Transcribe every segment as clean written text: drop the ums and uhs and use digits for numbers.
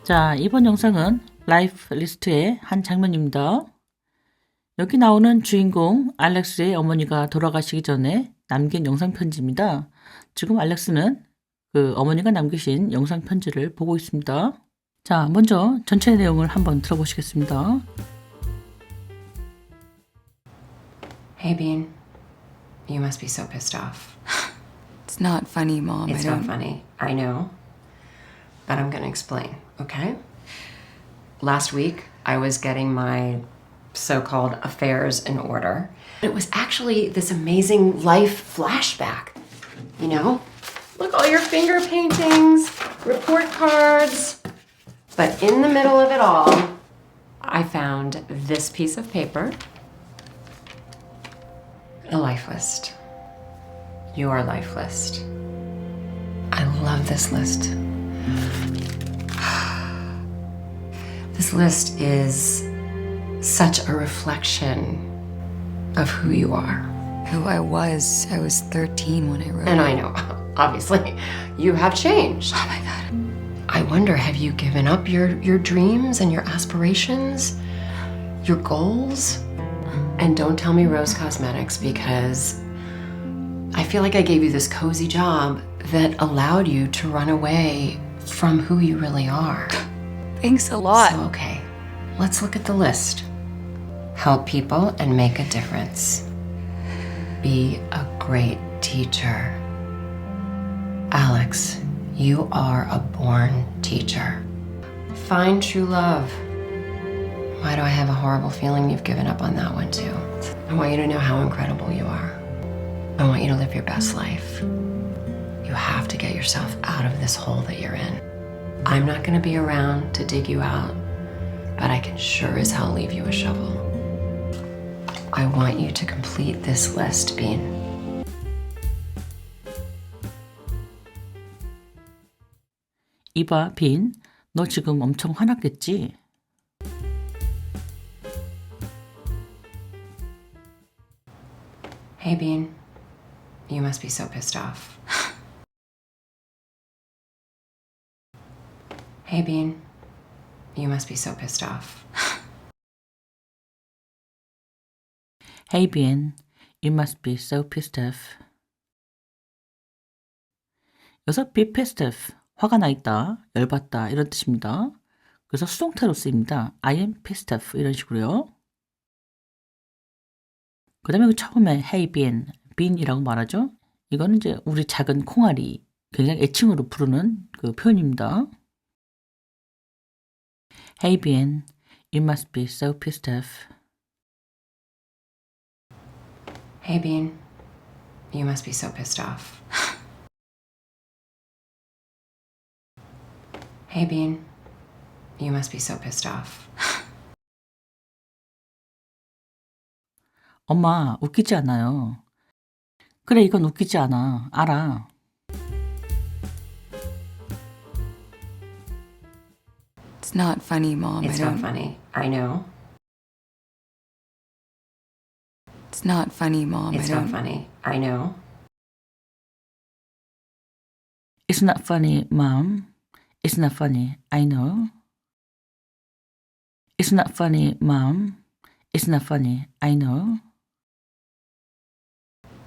자, 이번 영상은 라이프 리스트의 한 장면입니다. 여기 나오는 주인공 알렉스의 어머니가 돌아가시기 전에 남긴 영상 편지입니다. 지금 알렉스는 그 어머니가 남기신 영상 편지를 보고 있습니다. 자, 먼저 전체 내용을 한번 들어보시겠습니다. Hey, Bean. You must be so pissed off. It's not funny, Mom. It's not funny, I know. But I'm gonna explain, okay? Last week, I was getting my so-called affairs in order. It was actually this amazing life flashback, you know? Look, all your finger paintings, report cards. But in the middle of it all, I found this piece of paper. A life list. Your life list. I love this list. This list is such a reflection of who you are. Who I was 13 when I wrote And it. I know, obviously, you have changed. Oh my God. I wonder, have you given up your dreams and your aspirations, your goals? And don't tell me Rose Cosmetics, because I feel like I gave you this cozy job that allowed you to run away from who you really are. Thanks a lot. So, okay, let's look at the list. Help people and make a difference. Be a great teacher. Alex, you are a born teacher. Find true love. Why do I have a horrible feeling you've given up on that one too? I want you to know how incredible you are. I want you to live your best life. You have to get yourself out of this hole that you're in. I'm not gonna be around to dig you out, but I can sure as hell leave you a shovel. I want you to complete this list, Bean. 이봐, 빈, 너 지금 엄청 화났겠지? Hey, Bean. You must be so pissed off. Hey, Bean. You must be so pissed off. Hey, 빈, you must be so pissed off. 여기서 be pissed off, 화가 나 있다, 열받다 이런 뜻입니다. 그래서 수동태로 쓰입니다. I am pissed off 이런 식으로요. 그 다음에 처음에 hey bean, bean이라고 말하죠. 이거는 이제 우리 작은 콩알이 굉장히 애칭으로 부르는 그 표현입니다. Hey bean, you must be so pissed off. Hey, Bean. You must be so pissed off. Hey, Bean. You must be so pissed off. 엄마, 웃기지 않아요. 그래, 이건 웃기지 않아. 알아. It's not funny, Mom. It's not funny, I know. It's not funny, Mom. It's not funny, I know. It's not funny, Mom. It's not funny, I know. It's not funny, Mom. It's not funny, I know.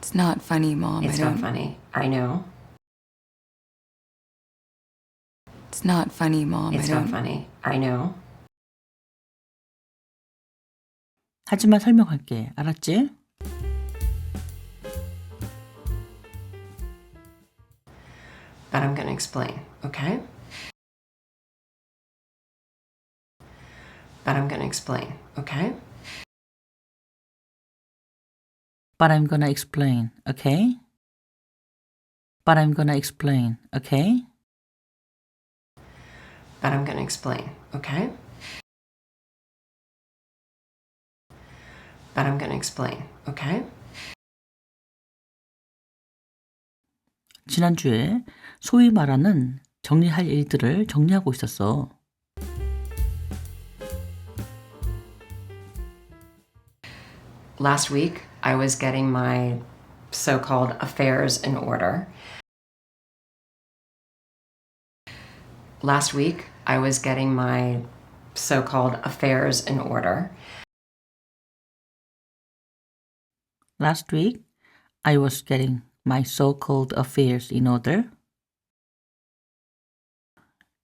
It's not funny, Mom. It's not funny, I know. It's not funny, Mom. It's not funny, I know. 하지만 설명할게. 알았지? But I'm gonna explain, okay? But I'm gonna explain, okay? But I'm gonna explain, okay? But I'm gonna explain, okay? But I'm gonna explain, okay? But I'm gonna explain, okay? 지난주에 소위 말하는 정리할 일들을 정리하고 있었어. Last week, I was getting my so-called affairs in order. Last week, I was getting my so-called affairs in order. Last week, I was getting my so-called affairs in order.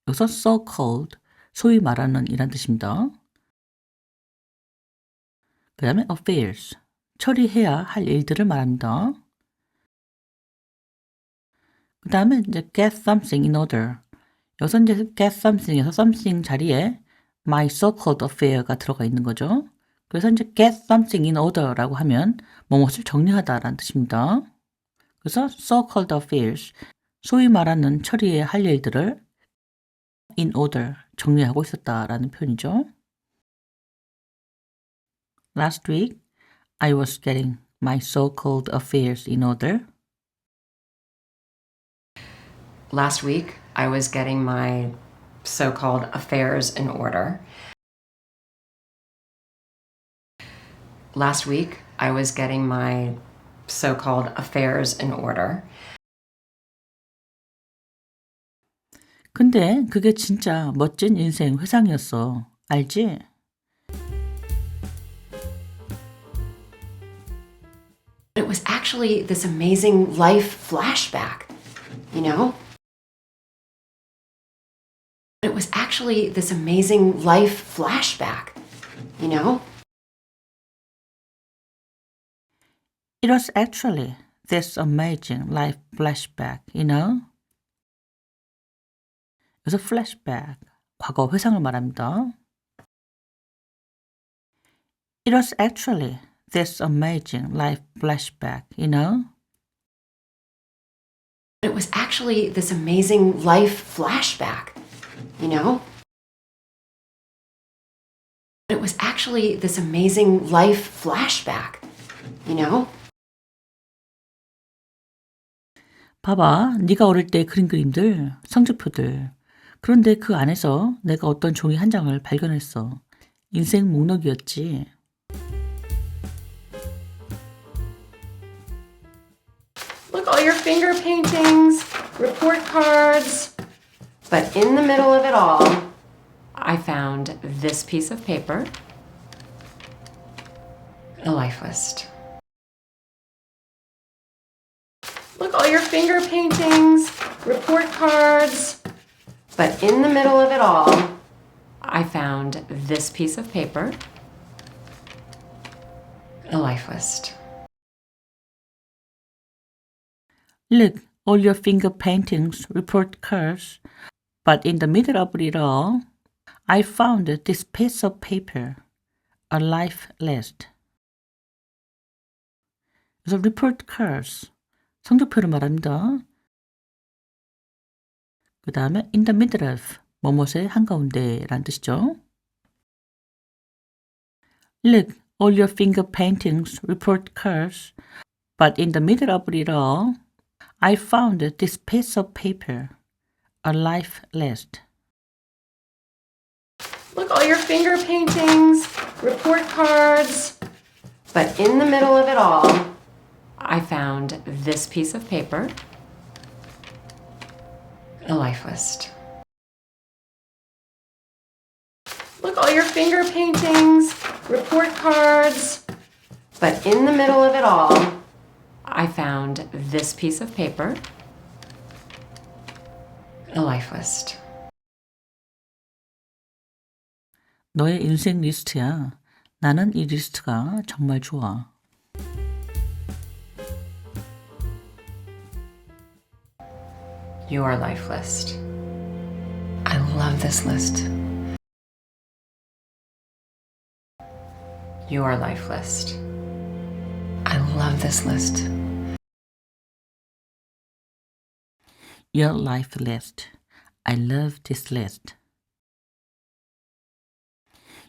여기서 so-called, 소위 말하는 이란 뜻입니다. 그 다음에 affairs, 처리해야 할 일들을 말합니다. 그 다음에 이제 get something in order. 여기서 이제 get something에서 something 자리에 my so-called affair가 들어가 있는 거죠. 그래서 이제 get something in order라고 하면 무엇을 정리하다라는 뜻입니다. 그래서 so-called affairs, 소위 말하는 처리해야 할 일들을 in order, 정리하고 있었다라는 표현이죠. Last week, I was getting my so-called affairs in order. Last week, I was getting my so-called affairs in order. Last week, I was getting my so-called affairs in order. 근데 그게 진짜 멋진 인생 회상이었어. 알지? It was actually this amazing life flashback, you know? It was actually this amazing life flashback, you know? It was actually this amazing life flashback, you know? 그래서 flashback, 과거 회상을 말합니다. It was actually this amazing life flashback, you know? It was actually this amazing life flashback, you know? It was actually this amazing life flashback, you know? 봐봐, 네가 어릴 때 그린 그림들, 성적표들. 그런데 그 안에서 내가 어떤 종이 한 장을 발견했어. 인생 목록이었지. Look, all your finger paintings, report cards. But in the middle of it all, I found this piece of paper, a life list. Look, all your finger paintings, report cards. But in the middle of it all, I found this piece of paper, a life list. Look, all your finger paintings, report cards. But in the middle of it all, I found this piece of paper, a life list. 그래서 report cards, 성적표를 말합니다. 그 다음에 in the middle of, 뭐뭇의 한가운데 라는 뜻이죠. Look, all your finger paintings, report cards. But in the middle of it all, I found this piece of paper, a life list. Look, all your finger paintings, report cards. But in the middle of it all, I found this piece of paper, a life list. Look, all your finger paintings, report cards. But in the middle of it all, I found this piece of paper, a life list. 너의 인생 리스트야. 나는 이 리스트가 정말 좋아. Your life list. I love this list. Your life list. I love this list. Your life list. I love this list.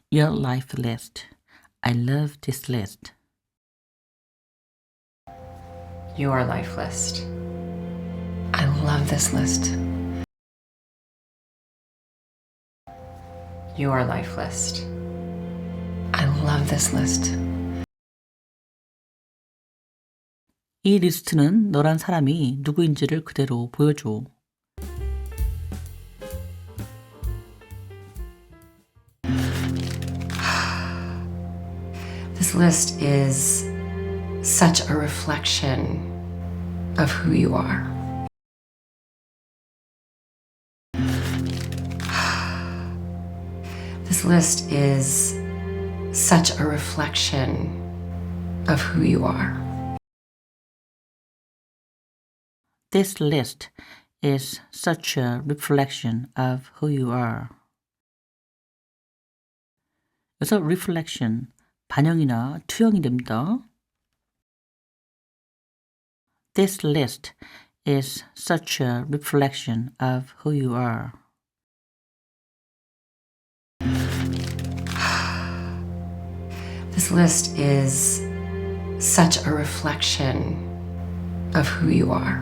Your life list. I love this list. Your life list. I love this list. Your life list. I love this list. 이 리스트는 너란 사람이 누구인지를 그대로 보여줘. This list is such a reflection of who you are. This list is such a reflection of who you are. This list is such a reflection of who you are. 여기서 reflection, 반영이나 투영이 됩니다. This list is such a reflection of who you are. This list is such a reflection of who you are.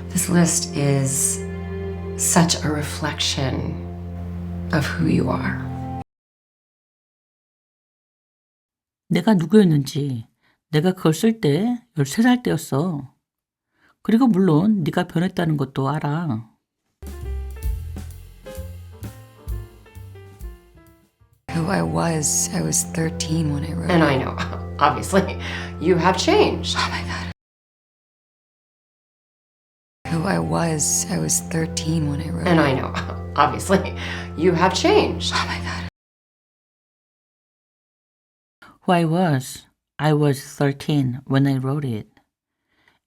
This list is such a reflection of who you are. 내가 누구였는지, 내가 그걸 쓸 때 13살 때였어. 그리고 물론 네가 변했다는 것도 알아. Who I was 13 when I wrote And it. I know, obviously, you have changed. Oh my god. Who I was 13 when I wrote And it. I know, obviously, you have changed. Oh my god. Who I was 13 when I wrote it.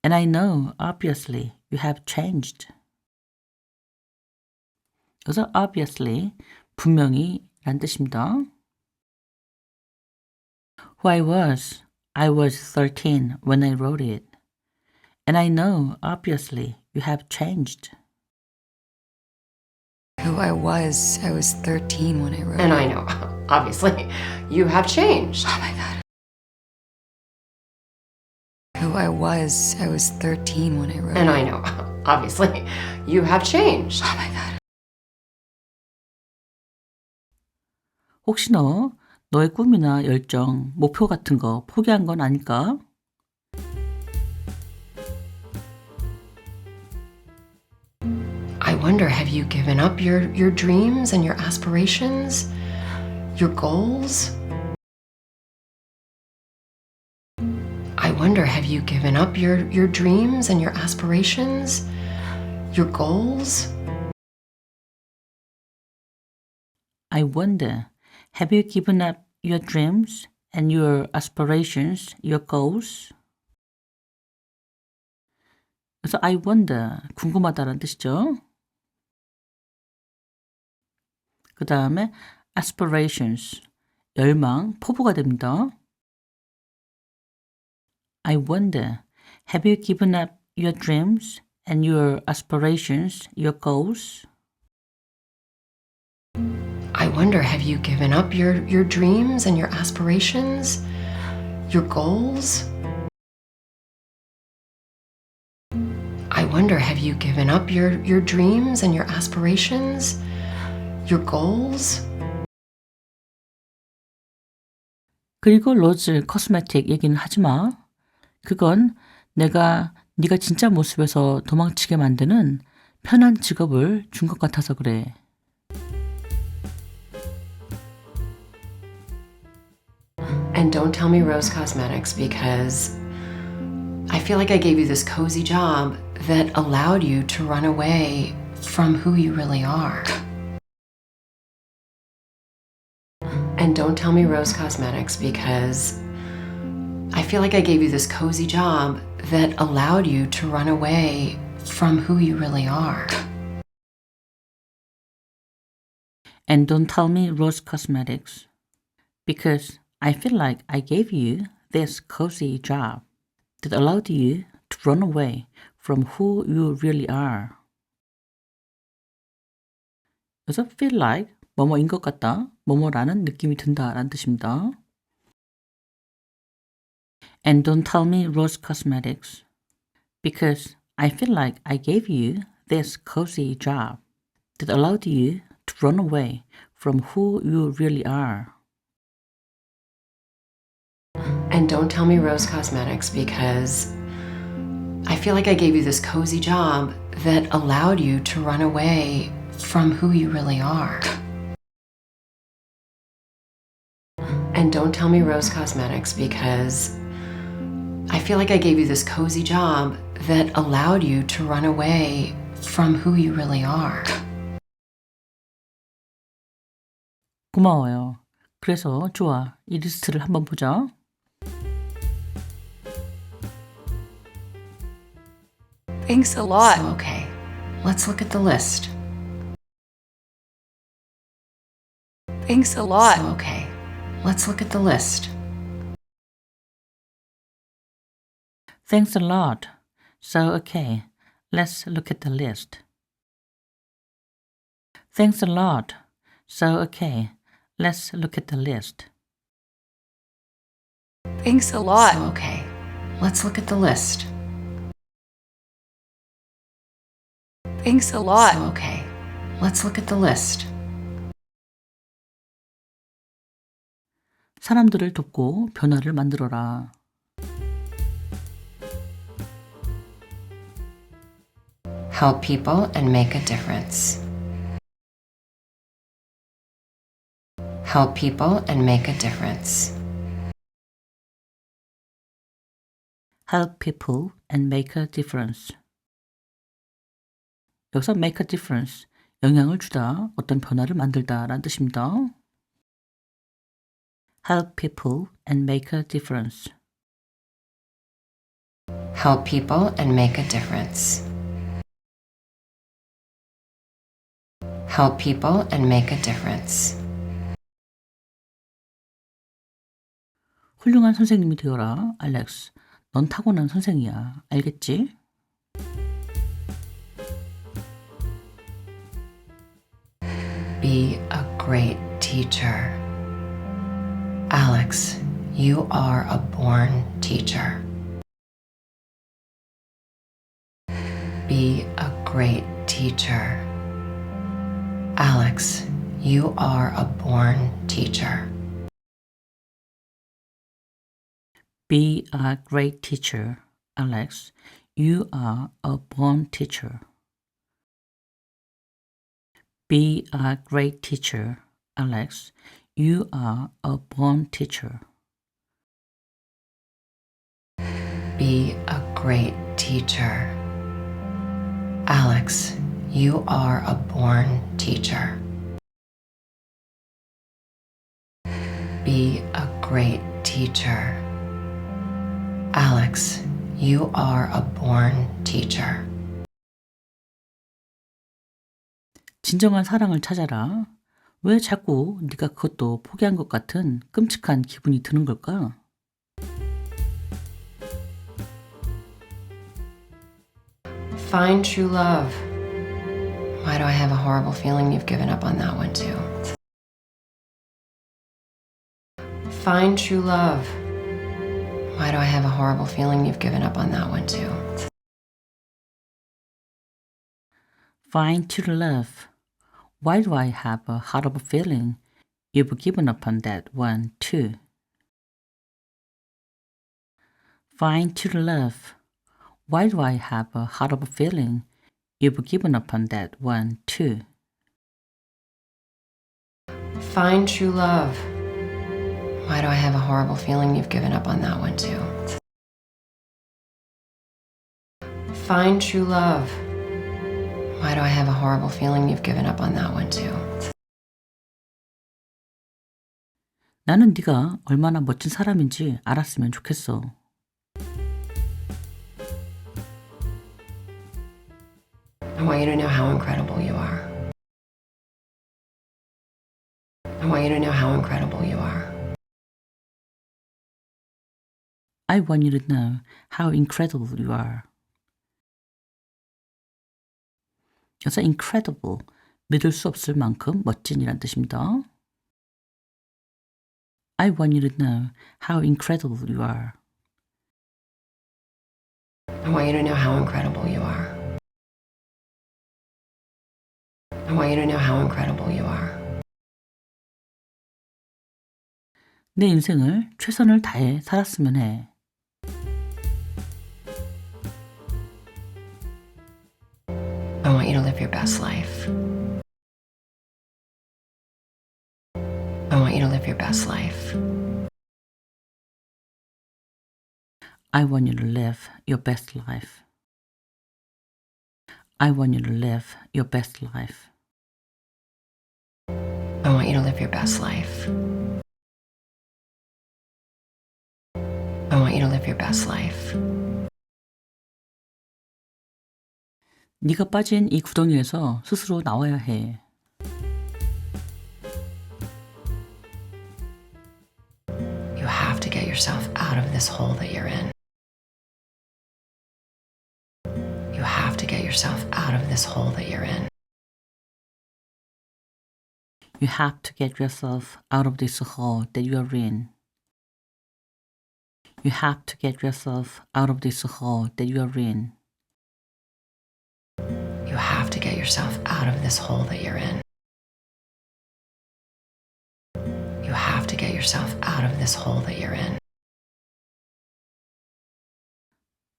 And I know, obviously, you have changed. 여기서 obviously, 분명히 라는 뜻입니다. Who I was 13 when I wrote it. And I know, obviously, you have changed. Who I was 13 when I wrote And it. I know, obviously, you have changed. Oh my god. Who I was 13 when I wrote And it. I know, obviously, you have changed. Oh my god. 혹시 너의 꿈이나 열정, 목표 같은 거 포기한 건 아닐까? I wonder, have you given up your dreams and your aspirations? Your goals? I wonder, have you given up your dreams and your aspirations? Your goals? I wonder, have you given up your dreams and your aspirations, your goals? 그래서 I wonder, 궁금하다는 뜻이죠. 그 다음에 aspirations, 열망, 포부가 됩니다. I wonder, have you given up your dreams and your aspirations, your goals? I wonder, have you given up your dreams and your aspirations? Your goals? I wonder, have you given up your dreams and your aspirations? Your goals? 그리고 로즈 코스메틱 얘기는 하지 마. 그건 네가 진짜 모습에서 도망치게 만드는 편한 직업을 준 것 같아서 그래. And don't tell me Rose Cosmetics, because I feel like I gave you this cozy job that allowed you to run away from who you really are. And don't tell me Rose Cosmetics, because I feel like I gave you this cozy job that allowed you to run away from who you really are. And don't tell me Rose Cosmetics, because I feel like I gave you this cozy job that allowed you to run away from who you really are. 그래서 feel like 뭐뭐인 것 같다, 뭐뭐라는 느낌이 든다라는 뜻입니다. And don't tell me Rose Cosmetics, because I feel like I gave you this cozy job that allowed you to run away from who you really are. And don't tell me Rose Cosmetics, because I feel like I gave you this cozy job that allowed you to run away from who you really are. And don't tell me Rose Cosmetics, because I feel like I gave you this cozy job that allowed you to run away from who you really are. 고마워요. 그래서 좋아. 이 리스트를 한번 보자. Thanks a lot. So, okay, let's look at the list. Thanks a lot. So, okay, let's look at the list. Thanks a lot. So, okay, let's look at the list. Thanks a lot. So, okay, let's look at the list. Thanks a lot. So, okay, let's look at the list. Thanks a lot. So, okay, let's look at the list. 사람들을 돕고 변화를 만들어라. Help people and make a difference. Help people and make a difference. Help people and make a difference. 여기서 make a difference, 영향을 주다, 어떤 변화를 만들다 라는 뜻입니다. Help people and make a difference. Help people and make a difference. Help people and make a difference. 훌륭한 선생님이 되어라, 알렉스. 넌 타고난 선생이야. 알겠지? Be a great teacher. Alex, you are a born teacher. Be a great teacher. Alex, you are a born teacher. Be a great teacher, Alex. You are a born teacher. Be a great teacher, Alex. You are a born teacher. Be a great teacher. Alex, you are a born teacher. Be a great teacher. Alex, you are a born teacher. 진정한 사랑을 찾아라. 왜 자꾸 네가 그것도 포기한 것 같은 끔찍한 기분이 드는 걸까? Find true love. Why do I have a horrible feeling you've given up on that one too? Find true love. Why do I have a horrible feeling you've given up on that one too? Find true love. Why do I have a horrible feeling you've given up on that one too? Find true love. Why do I have a horrible feeling you've given up on that one too? Find true love. Why do I have a horrible feeling you've given up on that one too? Find true love. Why do I have a horrible feeling you've given up on that one too? 나는 네가 얼마나 멋진 사람인지 알았으면 좋겠어. I want you to know how incredible you are. I want you to know how incredible you are. I want you to know how incredible you are. 여기서 incredible, 믿을 수 없을 만큼 멋진이란 뜻입니다. I want you to know how incredible you are. I want you to know how incredible you are. I want you to know how incredible you are. 내 인생을 최선을 다해 살았으면 해. I want you to live your best life. live your best life. I want you to live your best life. I want you to live your best life. I want you to live your best life. I want you to live your best life. 네가 빠진 이 구덩이에서 스스로 나와야 해. You have to get yourself out of this hole that you're in. You have to get yourself out of this hole that you're in. You have to get yourself out of this hole that you are in. You have to get yourself out of this hole that you are in. You have to get yourself out of this hole that you're in. You have to get yourself out of this hole that you're in.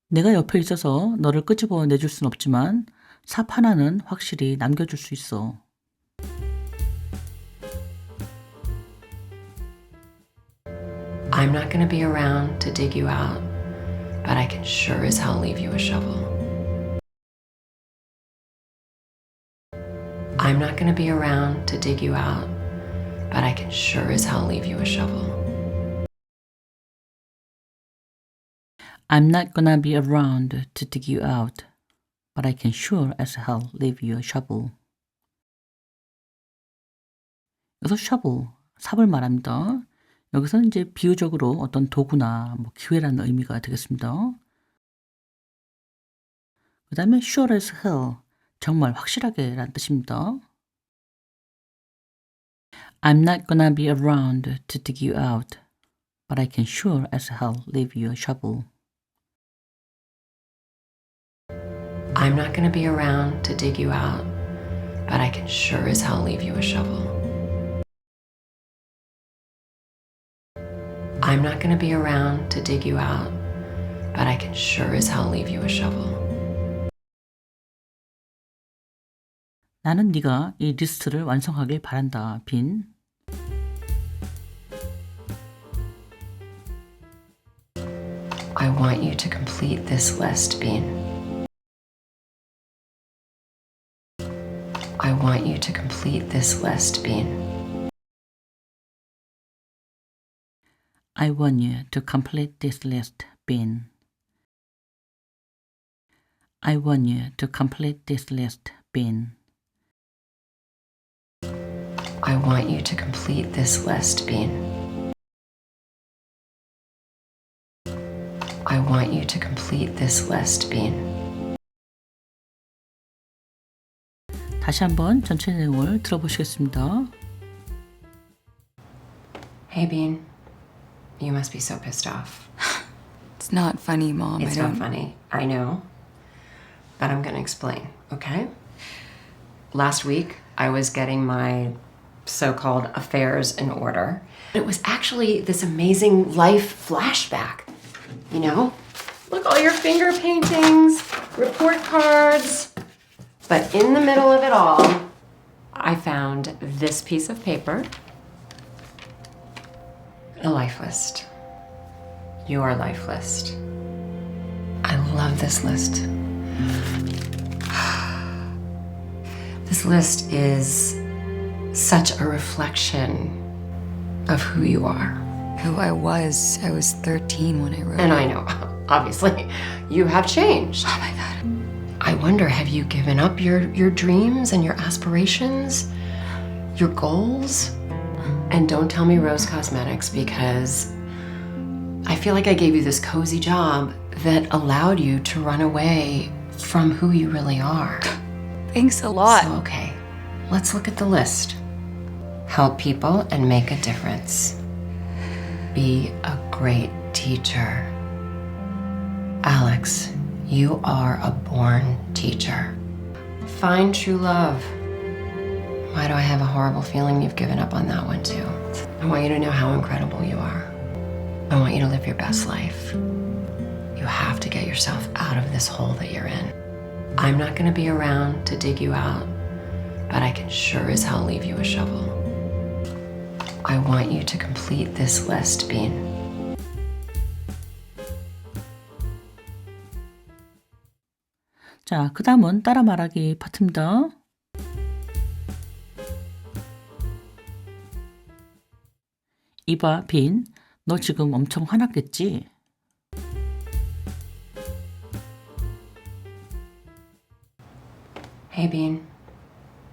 내가 옆에 있어서 너를 끄집어 내줄 순 없지만 삽 하나는 확실히 남겨줄 수 있어. I'm not going to be around to dig you out, but I can sure as hell leave you a shovel. I'm not going to be around to dig you out, but I can sure as hell leave you a shovel. I'm not gonna be around to dig you out, but I can sure as hell leave you a shovel. 여기서 shovel, 삽을 말합니다. 여기서는 이제 비유적으로 어떤 도구나 뭐 기회라는 의미가 되겠습니다. 그 다음에 sure as hell, 정말 확실하게 라는 뜻입니다. I'm not gonna be around to dig you out, but I can sure as hell leave you a shovel. I'm not going to be around to dig you out, but I can sure as hell leave you a shovel. I'm not going to be around to dig you out, but I can sure as hell leave you a shovel. 나는 네가 이 리스트를 완성하길 바란다. 빈. I want you to complete this list, Bean. I want you to complete this list, Bean. I want you to complete this list, Bean. I want you to complete this list, Bean. I want you to complete this list, Bean. I want you to complete this list, Bean. 다시 한번 전체 내용을 들어보시겠습니다. Hey, Bean. You must be so pissed off. It's not funny, Mom. It's I not don't. funny, I know. But I'm gonna explain, okay? Last week, I was getting my so-called affairs in order. It was actually this amazing life flashback, you know? Look, all your finger paintings, report cards. But in the middle of it all, I found this piece of paper, a life list. Your life list. I love this list. This list is such a reflection of who you are. Who I was 13 when I wrote And it. I know, obviously, you have changed. Oh my God. I wonder, have you given up your dreams and your aspirations, your goals? And don't tell me Rose Cosmetics, because I feel like I gave you this cozy job that allowed you to run away from who you really are. Thanks a lot. So, okay, let's look at the list. Help people and make a difference. Be a great teacher. Alex, you are a born teacher. Find true love. Why do I have a horrible feeling you've given up on that one too? I want you to know how incredible you are. I want you to live your best life. You have to get yourself out of this hole that you're in. I'm not going to be around to dig you out, but I can sure as hell leave you a shovel. I want you to complete this list, Bean. 자, 그 다음은 따라 말하기 파트입니다. 이봐, 빈. 너 지금 엄청 화났겠지? Hey, Bean.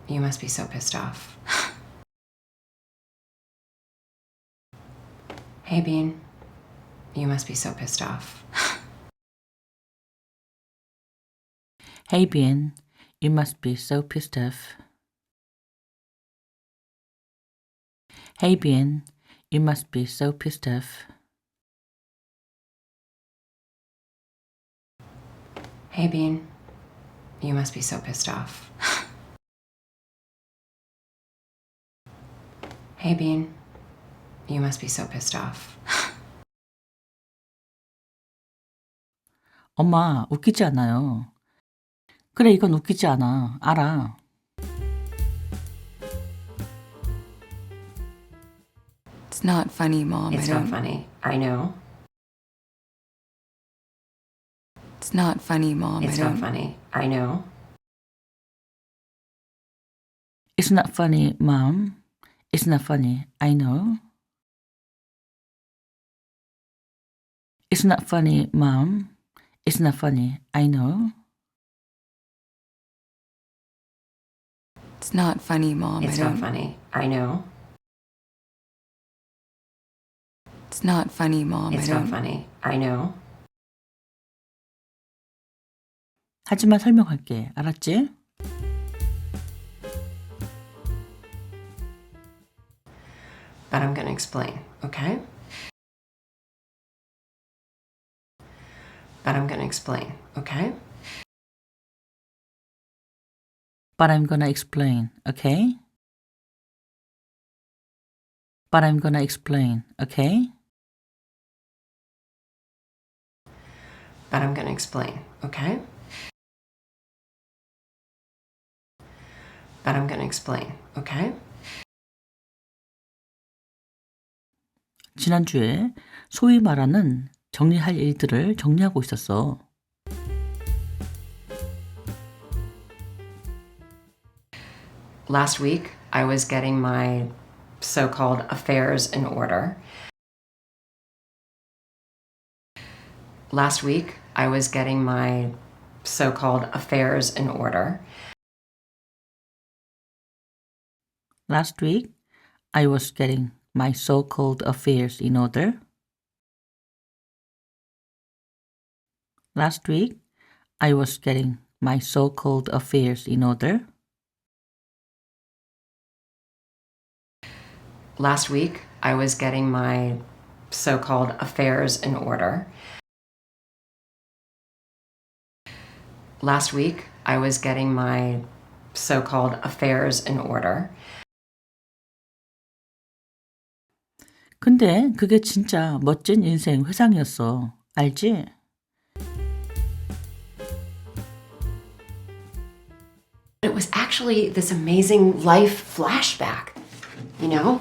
You must be so pissed off. Hey, Bean. You must be so pissed off. Hey, 빈. You must be so pissed off. Hey, 빈. You must be so pissed off. Hey, Bean. You must be so pissed off. Hey, Bean. You must be so pissed off. 엄마, 웃기지 않아요. 그래, 이건 웃기지 않아. 알아. It's not funny, Mom. It's I not don't. funny. I know. It's not funny, Mom. It's I not don't. funny. I know. It's not funny, Mom. It's not funny. I know. It's not funny, Mom. It's not funny. I know. It's not funny, Mom. It's I not don't. funny. I know. It's not funny, Mom. It's I not don't. funny. I know. 하지만 설명할게. 알았지? But I'm going to explain, okay? But I'm going to explain, okay? But I'm gonna explain, okay? But I'm gonna explain, okay? But I'm going to explain, okay? But I'm going to explain, okay? 지난주에 소위 말하는 정리할 일들을 정리하고 있었어. Last week, I was getting my so-called affairs in order. Last week, I was getting my so-called affairs in order. Last week, I was getting my so-called affairs in order. Last week, I was getting my so-called affairs in order. Last week, I was getting my so-called affairs in order. Last week, I was getting my so-called affairs in order. 근데 그게 진짜 멋진 인생 회상이었어. 알지? It was actually this amazing life flashback, you know?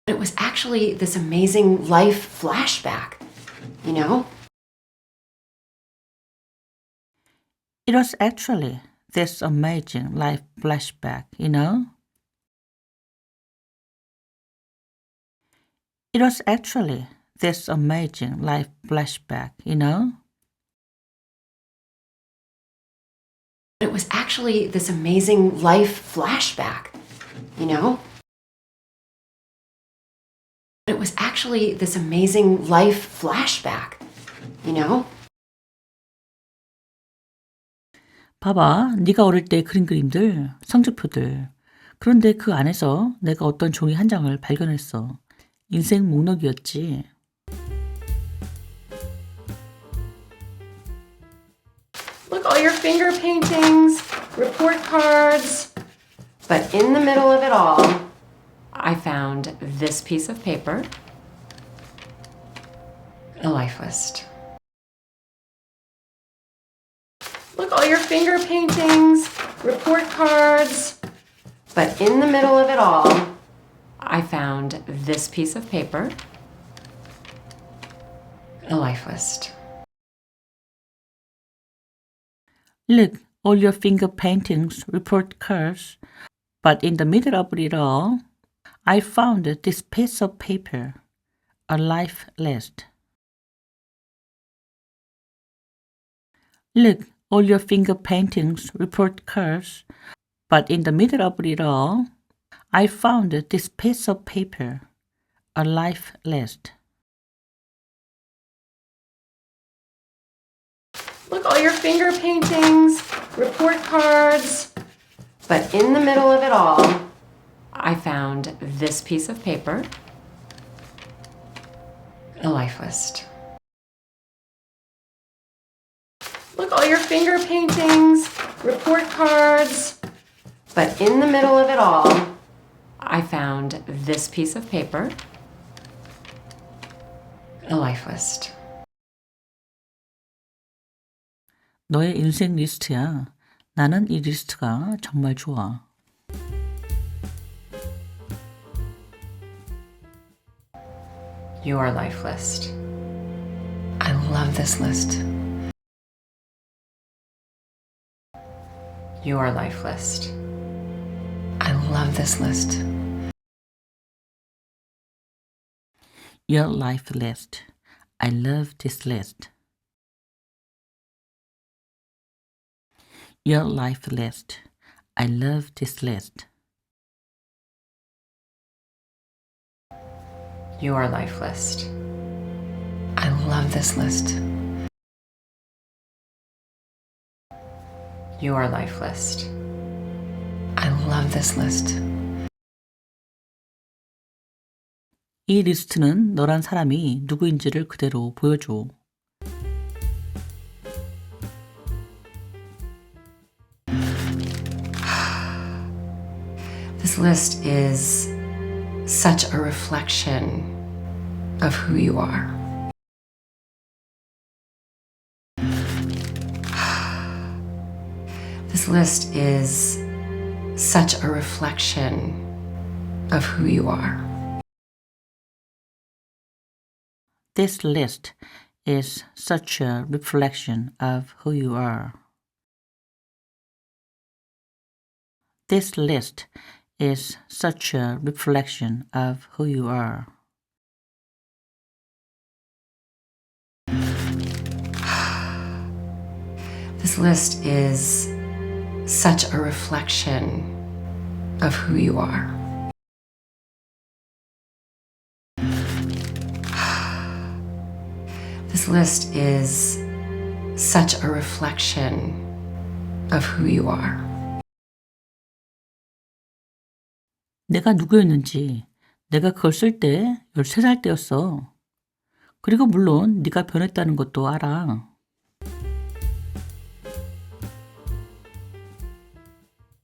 It was actually this amazing life flashback, you know? It was actually this amazing life flashback, you know? It was actually this amazing life flashback, you know? It was actually this amazing life flashback, you know? It was actually this amazing life flashback, you know? 봐봐, 네가 어릴 때 그린 그림들, 성적표들. 그런데 그 안에서 내가 어떤 종이 한 장을 발견했어. 인생 목록이었지. Look, all your finger paintings, report cards. But in the middle of it all, I found this piece of paper, a life list. Look, all your finger paintings, report cards. But in the middle of it all, I found this piece of paper, a life list. Look, all your finger paintings, report cards. But in the middle of it all, I found this piece of paper, a life list. Look, all your finger paintings, report cards. But in the middle of it all, I found this piece of paper, a life list. Look, all your finger paintings, report cards. But in the middle of it all, I found this piece of paper, a life list. Look, all your finger paintings, report cards. But in the middle of it all, I found this piece of paper, a life list. 너의 인생 리스트야. 나는 이 리스트가 정말 좋아. Your life list. I love this list. Your life list. I love this list. Your life list. I love this list. Your life list. I love this list. Your life list. I love this list. Your life list. I love this list. 이 리스트는 너란 사람이 누구인지를 그대로 보여줘. This list is such a reflection of who you are. This list is such a reflection of who you are. This list is such a reflection of who you are. This list is such a reflection of who you are. This list is such a reflection of who you are. This list is such a reflection of who you are. 내가 누구였는지 내가 그걸 쓸 때 13살 때였어. 그리고 물론 네가 변했다는 것도 알아.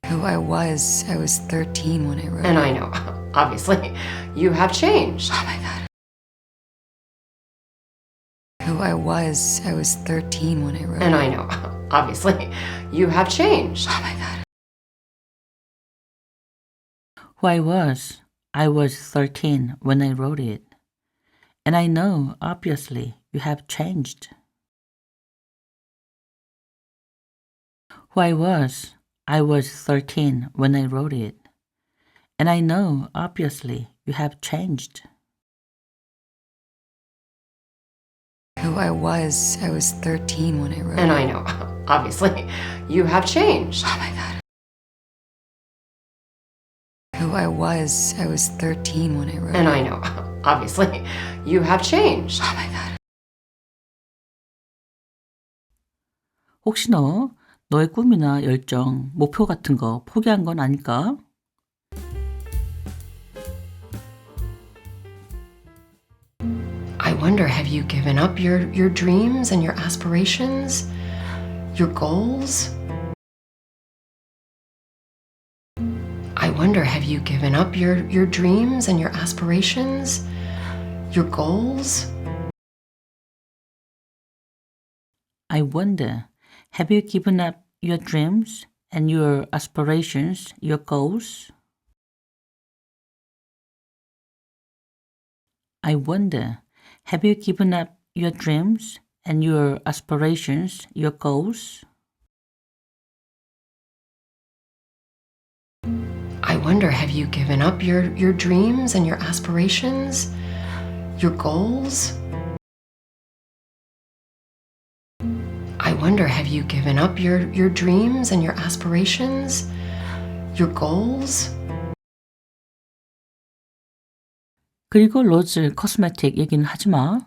Who I was 13 when I wrote And it. I know, obviously, you have changed. Oh my God. Who I was 13 when I wrote And it. I know, obviously, you have changed. Oh my God. Who I was 13 when I wrote it. And I know, obviously, you have changed. Who I was 13 when I wrote it. And I know, obviously, you have changed. Who I was 13 when I wrote And it. I know, obviously, you have changed. Oh my God. Who I was 13 when I wrote And it. I know, obviously, you have changed. Oh my God. 혹시 너의 꿈이나 열정, 목표 같은 거 포기한 건 아닐까? I wonder, have you given up your dreams and your aspirations? Your goals? I wonder, have you given up your dreams and your aspirations? Your goals? I wonder, have you given up your dreams and your aspirations, your goals? I wonder, have you given up your dreams and your aspirations, your goals? I wonder, have you given up your dreams and your aspirations, your goals? I wonder, have you given up your dreams and your aspirations, your goals? 그리고 로즈 코스메틱 얘기는 하지 마.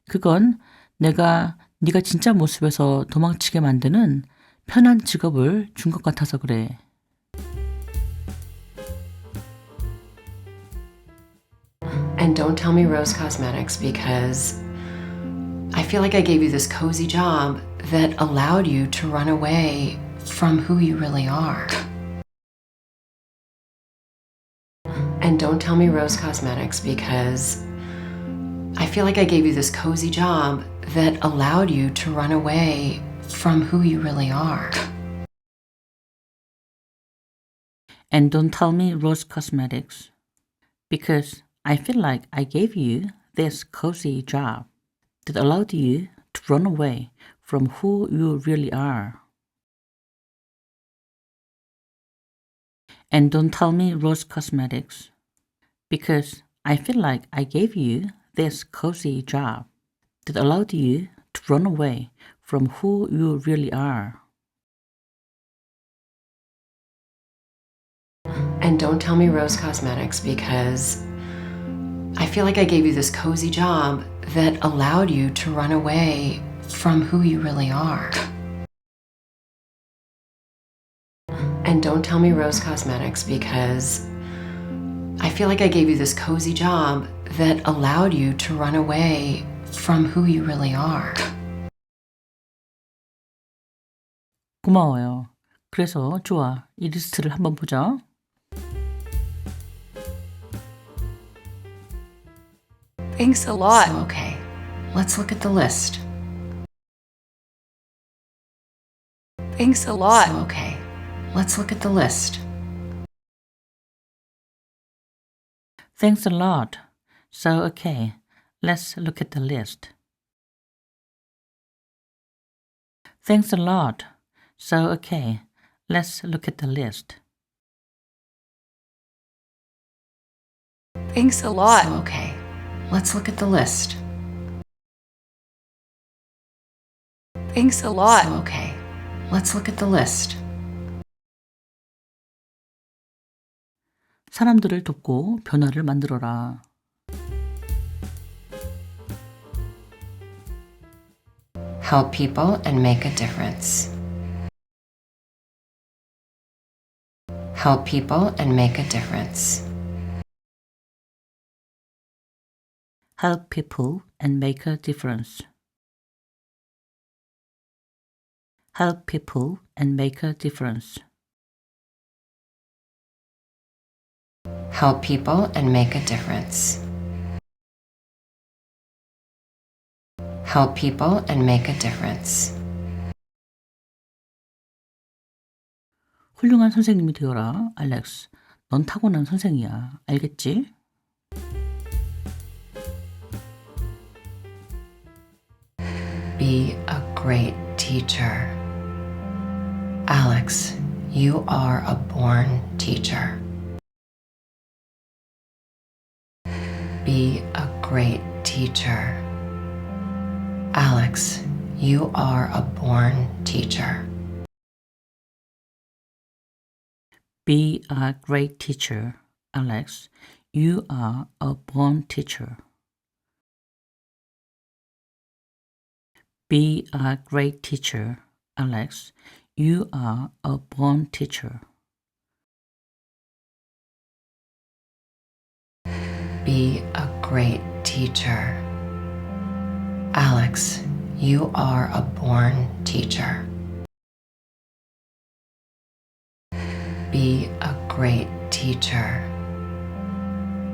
그건 네가 진짜 모습에서 도망치게 만드는 편한 직업을 준 것 같아서 그래. And don't tell me Rose Cosmetics, because I feel like I gave you this cozy job that allowed you to run away from who you really are. And don't tell me Rose Cosmetics, because I feel like I gave you this cozy job that allowed you to run away from who you really are. And don't tell me Rose Cosmetics, because I feel like I gave you this cozy job that allowed you to run away from who you really are. And don't tell me Rose Cosmetics, because I feel like I gave you this cozy job that allowed you to run away from who you really are. And don't tell me Rose Cosmetics, because I feel like I gave you this cozy job that allowed you to run away from who you really are. And don't tell me Rose Cosmetics, because I feel like I gave you this cozy job that allowed you to run away from who you really are. 고마워요. 그래서 좋아. 이 리스트를 한번 보자. Thanks a lot. So, okay, let's look at the list. Thanks a lot. So, okay, let's look at the list. Thanks a lot. So, okay, let's look at the list. Thanks a lot. So, okay, let's look at the list. Thanks a lot. So, okay, let's look at the list. Thanks a lot. So, okay, let's look at the list. 사람들을 돕고 변화를 만들어라. Help people and make a difference. Help people and make a difference. Help people and make a difference. Help people and make a difference. Help people and make a difference. Help people and make a difference. 훌륭한 선생님이 되어라, 알렉스. 넌 타고난 선생이야. 알겠지? Be a great teacher. Alex, you are a born teacher. Be a great teacher. Alex, you are a born teacher. Be a great teacher, Alex. You are a born teacher. Be a great teacher, Alex. You are a born teacher. Be a great teacher. Alex, you are a born teacher. Be a great teacher.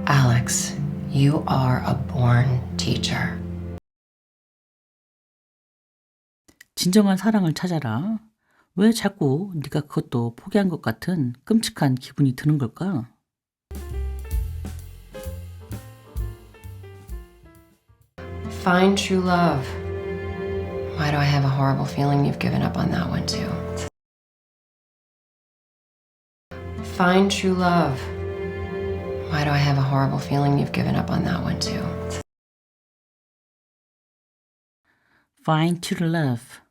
Alex, you are a born teacher. 진정한 사랑을 찾아라. 왜 자꾸 네가 그것도 포기한 것 같은 끔찍한 기분이 드는 걸까? Find true love. Why do I have a horrible feeling you've given up on that one too? Find true love. Why do I have a horrible feeling you've given up on that one too? Find true love.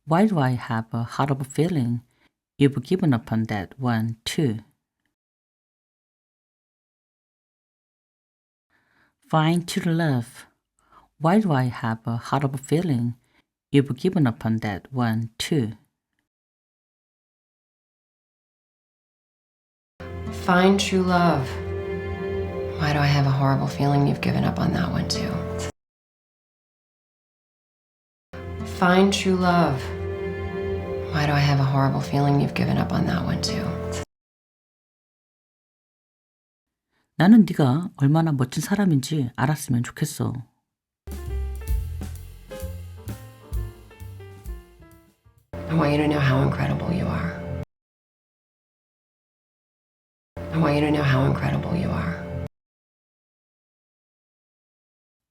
Why do I have a horrible feeling you've given up on that one too? Find true love. Why do I have a horrible feeling you've given up on that one too? Find true love. Why do I have a horrible feeling you've given up on that one too? Find true love. Why do I have a horrible feeling you've given up on that one too? 나는 네가 얼마나 멋진 사람인지 알았으면 좋겠어. I want you to know how incredible you are. I want you to know how incredible you are.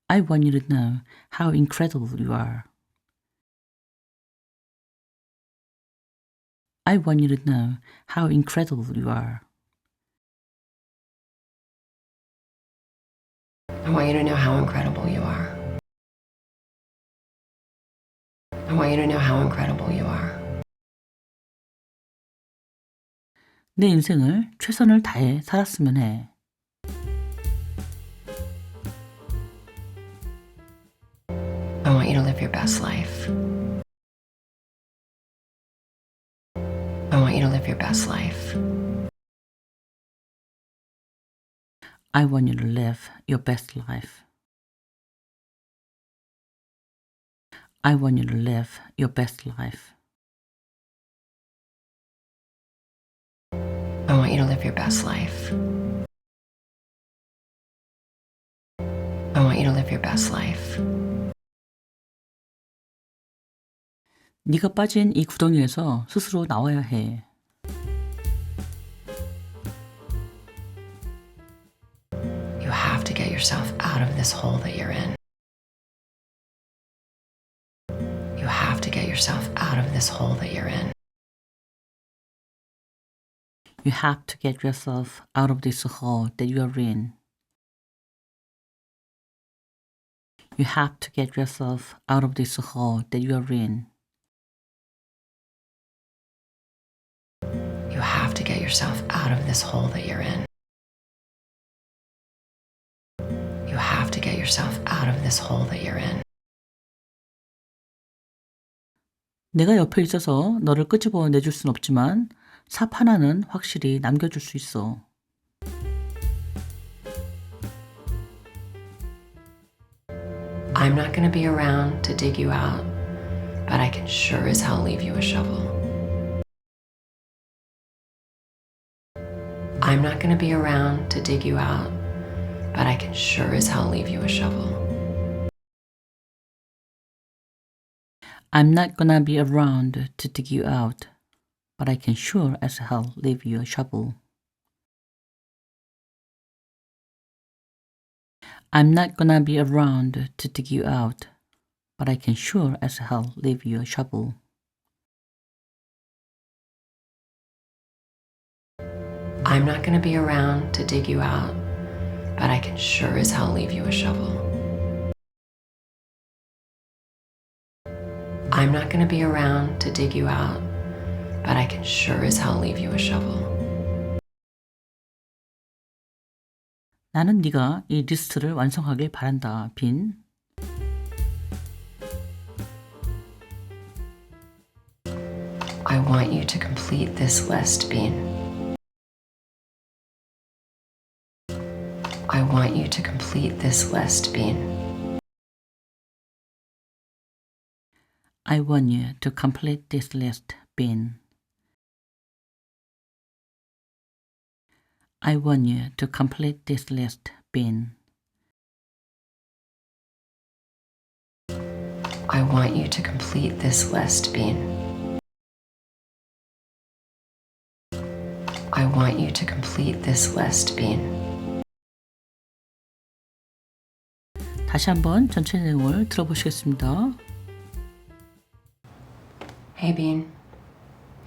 I want you to know how incredible you are. I want you to know how incredible you are. I want you to know how incredible you are. I want you to know how incredible you are. 내 인생을 최선을 다해 살았으면 해. I want you to live your best life. I want you to live your best life. I want you to live your best life. I want you to live your best life. I want you to live your best life. I want you to live your best life. 네가 빠진 이 구덩이에서 스스로 나와야 해. You have to get yourself out of this hole that you're in. You have to get yourself out of this hole that you're in. You have to get yourself out of this hole that you are in. You have to get yourself out of this hole that you are in. You have to get yourself out of this hole that you're in. You have to get yourself out of this hole that you're in. 내가 옆에 있어서 너를 끄집어 내줄 순 없지만 삽 하나는 확실히 남겨줄 수 있어. I'm not going to be around to dig you out, but I can sure as hell leave you a shovel. I'm not going to be around to dig you out, but I can sure as hell leave you a shovel. I'm not gonna be around to dig you out, but I can sure as hell leave you a shovel. I'm not gonna be around to dig you out, but I can sure as hell leave you a shovel. I'm not going to be around to dig you out, but I can sure as hell leave you a shovel. I'm not going to be around to dig you out, but I can sure as hell leave you a shovel. 나는 네가 이 리스트를 완성하길 바란다. 빈. I want you to complete this list, Bean. I want you to complete this list, Bean. I want you to complete this list. 빈. I want you to complete this list. 빈. I want you to complete this list, Bean. I want you to complete this list, Bean. 다시 한번 전체 내용을 들어보시겠습니다. Hey, Bean.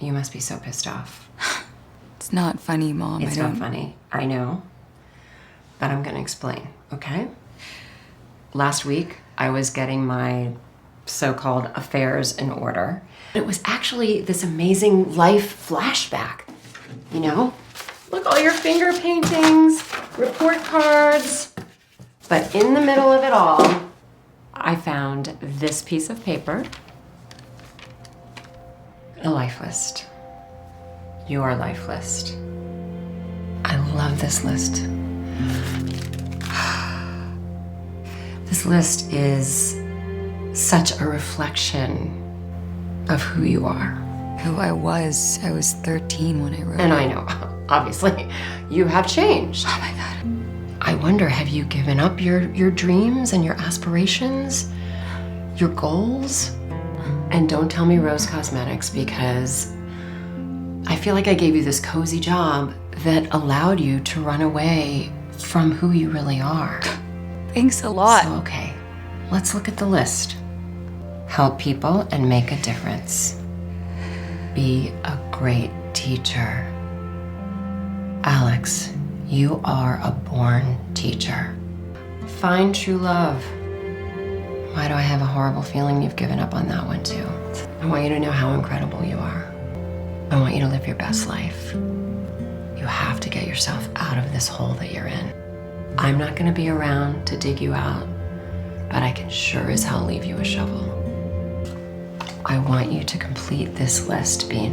You must be so pissed off. It's not funny, Mom. It's I not don't. funny, I know. But I'm gonna explain, okay? Last week, I was getting my so-called affairs in order. It was actually this amazing life flashback, you know? Look, all your finger paintings, report cards. But in the middle of it all, I found this piece of paper, a life list. Your life list. I love this list. This list is such a reflection of who you are. Who I was 13 when I wrote And it. I know, obviously, you have changed. Oh my God. I wonder, have you given up your dreams and your aspirations, your goals? And don't tell me Rose Cosmetics, because I feel like I gave you this cozy job that allowed you to run away from who you really are. Thanks a lot. So, okay, let's look at the list. Help people and make a difference. Be a great teacher. Alex, you are a born teacher. Find true love. Why do I have a horrible feeling you've given up on that one too? I want you to know how incredible you are. I want you to live your best life. You have to get yourself out of this hole that you're in. I'm not gonna be around to dig you out, but I can sure as hell leave you a shovel. I want you to complete this list, Bean.